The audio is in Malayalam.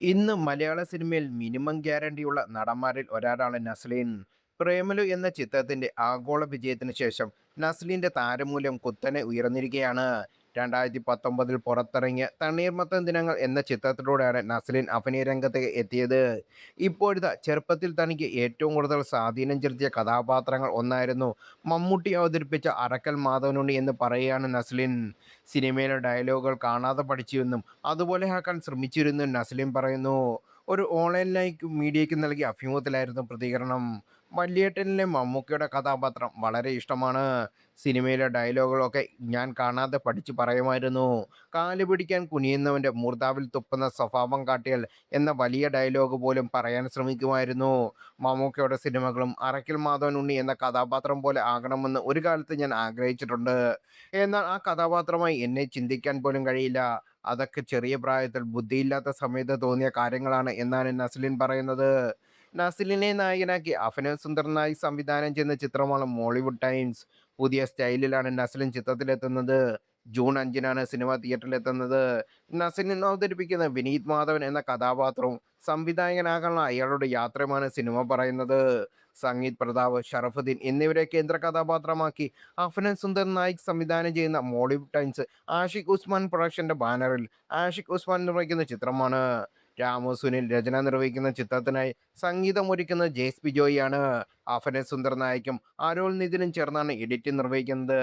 ഇന്ന് മലയാള സിനിമയിൽ മിനിമം ഗ്യാരണ്ടിയുള്ള നടന്മാരിൽ ഒരാളാണ് നസ്ലിൻ. പ്രേമലു എന്ന ചിത്രത്തിന്റെ ആഗോള വിജയത്തിന് ശേഷം നസ്ലിന്റെ താരമൂല്യം കുത്തനെ ഉയർന്നിരിക്കുകയാണ്. 2019 പുറത്തിറങ്ങിയ തണ്ണീർമത്തൻ ദിനങ്ങൾ എന്ന ചിത്രത്തിലൂടെയാണ് നസ്ലിൻ അഭിനയ രംഗത്തേക്ക് എത്തിയത്. ഇപ്പോഴത്തെ ചെറുപ്പത്തിൽ തനിക്ക് ഏറ്റവും കൂടുതൽ സ്വാധീനം ചെലുത്തിയ കഥാപാത്രങ്ങൾ ഒന്നായിരുന്നു മമ്മൂട്ടി അവതരിപ്പിച്ച അറക്കൽ മാധവനുണ്ണി എന്ന് പറയുകയാണ് നസ്ലിൻ. സിനിമയിലെ ഡയലോഗുകൾ കാണാതെ പഠിച്ചുവെന്നും അതുപോലെ ആക്കാൻ ശ്രമിച്ചിരുന്നു നസ്ലിൻ പറയുന്നു. ഒരു ഓൺലൈൻ ലൈക്ക് മീഡിയയ്ക്ക് നൽകിയ അഭിമുഖത്തിലായിരുന്നു പ്രതികരണം. വല്യേട്ടനിലെ മമ്മൂക്കയുടെ കഥാപാത്രം വളരെ ഇഷ്ടമാണ്. സിനിമയിലെ ഡയലോഗുകളൊക്കെ ഞാൻ കാണാതെ പഠിച്ചു പറയുമായിരുന്നു. കാല് പിടിക്കാൻ കുനിയുന്നവന്റെ മൂർധാവിൽ തുപ്പുന്ന സ്വഭാവം കാട്ടിയാൽ എന്ന വലിയ ഡയലോഗ് പോലും പറയാൻ ശ്രമിക്കുമായിരുന്നു. മമ്മൂക്കയുടെ സിനിമകളും അറക്കൽ മാധവൻ ഉണ്ണി എന്ന കഥാപാത്രം പോലെ ആകണമെന്ന് ഒരു കാലത്ത് ഞാൻ ആഗ്രഹിച്ചിട്ടുണ്ട്. എന്നാൽ ആ കഥാപാത്രമായി എന്നെ ചിന്തിക്കാൻ പോലും കഴിയില്ല. അതൊക്കെ ചെറിയ പ്രായത്തിൽ ബുദ്ധിയില്ലാത്ത സമയത്ത് തോന്നിയ കാര്യങ്ങളാണ് എന്നാണ് നസ്ലിൻ പറയുന്നത്. നസ്ലിനെ നായകനാക്കി അഭിനവ് സുന്ദർ നായിക് സംവിധാനം ചെയ്യുന്ന ചിത്രമാണ് മോളിവുഡ് ടൈംസ്. പുതിയ സ്റ്റൈലിലാണ് നസ്ലിൻ ചിത്രത്തിലെത്തുന്നത്. ജൂൺ 5-നാണ് സിനിമ തിയേറ്ററിലെത്തുന്നത്. നസ്ലിൻ അവതരിപ്പിക്കുന്ന വിനീത് മാധവൻ എന്ന കഥാപാത്രവും സംവിധായകനാകാനുള്ള അയാളുടെ യാത്രയുമാണ് സിനിമ പറയുന്നത്. സംഗീത് പ്രതാപ്, ഷറഫുദ്ദീൻ എന്നിവരെ കേന്ദ്ര കഥാപാത്രമാക്കി അഭിനവ് സുന്ദർ നായിക് സംവിധാനം ചെയ്യുന്ന മോളിവുഡ് ടൈംസ് ആഷിഖ് ഉസ്മാൻ പ്രൊഡക്ഷന്റെ ബാനറിൽ ആഷിഖ് ഉസ്മാൻ നിർമ്മിക്കുന്ന ചിത്രമാണ്. രാമു സുനിൽ രചന നിർവഹിക്കുന്ന ചിത്രത്തിനായി സംഗീതമൊരുക്കുന്നത് ജെയ്സ് ബിജോയിയാണ്. അഭിനവ് സുന്ദർ നായിക്കും അരോൾ നിതിനും ചേർന്നാണ് എഡിറ്റിംഗ് നിർവഹിക്കുന്നത്.